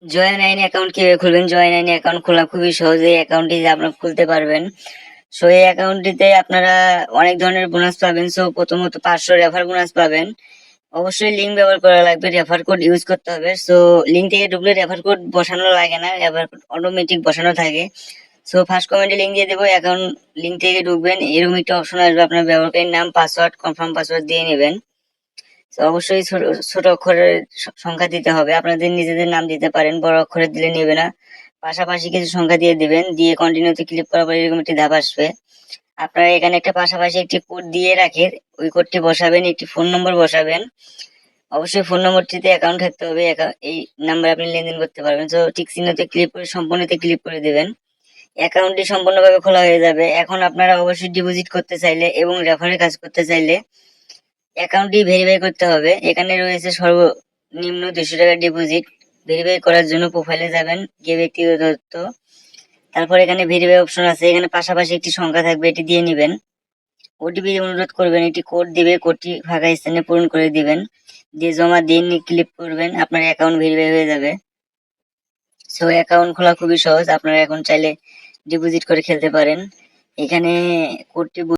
Join আইন account কিভাবে খুলবেন? জয়েন আইন অ্যাকাউন্ট খোলা খুবই সহজ। এই অ্যাকাউন্টটি আপনারা খুলতে পারবেন। সো এই অ্যাকাউন্টটিতে আপনারা অনেক ধরনের বোনাস পাবেন। সো প্রথমত 500 রেফার বোনাস পাবেন। অবশ্যই লিঙ্ক ব্যবহার করা লাগবে, রেফার কোড ইউজ করতে হবে। সো লিঙ্ক থেকে ঢুকলে রেফার কোড বসানো লাগে না, রেফার কোড অটোমেটিক বসানো থাকে। সো ফার্স্ট কমেন্টে লিঙ্ক দিয়ে দেবো, অ্যাকাউন্ট লিঙ্ক থেকে ঢুকবেন, এরকম একটা অপশন আসবে, আপনার ব্যবহারকারীর নাম, পাসওয়ার্ড, কনফার্ম পাসওয়ার্ড দিয়ে নেবেন। তো অবশ্যই ছোট অক্ষরের সংখ্যা দিতে হবে, আপনাদের নিজেদের নাম দিতে পারেন, বড় অক্ষরে দিলে নেবে না। পাশাপাশি কিছু সংখ্যা দিয়ে দিবেন, দিয়ে কন্টিনিউতে ক্লিক করার পর এরকম একটি ধাপ আসবে। আপনারা এখানে একটা পাশাপাশি একটি কোড দিয়ে রাখেন, ওই কোডটি বসাবেন, একটি ফোন নম্বর বসাবেন। অবশ্যই ফোন নম্বরটিতে অ্যাকাউন্ট থাকতে হবে, এই নাম্বারে আপনি লেনদেন করতে পারবেন। তো টিক চিহ্নতে ক্লিক করে সম্পূর্ণতে ক্লিক করে দিবেন, অ্যাকাউন্টটি সম্পূর্ণভাবে খোলা হয়ে যাবে। এখন আপনারা অবশ্যই ডিপোজিট করতে চাইলে এবং রেফারের কাজ করতে চাইলে অ্যাকাউন্টটি ভেরিফাই করতে হবে। এখানে রয়েছে সর্বনিম্ন 200 টাকা ডিপোজিট। ভেরিফাই করার জন্য প্রোফাইলে যাবেন, গিয়ে ব্যক্তিগত তথ্য, তারপর এখানে ভেরিফাই অপশন আছে, এখানে পাশাপাশি একটি সংখ্যা থাকবে, এটি দিয়ে নেবেন। ওটিপি অনুরোধ করবেন, একটি কোড দিবে, কোডটি ফাঁকা স্থানে পূরণ করে দিবেন, দিয়ে জমা দিন ক্লিক করবেন, আপনার অ্যাকাউন্ট ভেরিফাই হয়ে যাবে। সো অ্যাকাউন্ট খোলা খুবই সহজ, আপনারা এখন চাইলে ডিপোজিট করে খেলতে পারেন। এখানে কোডটি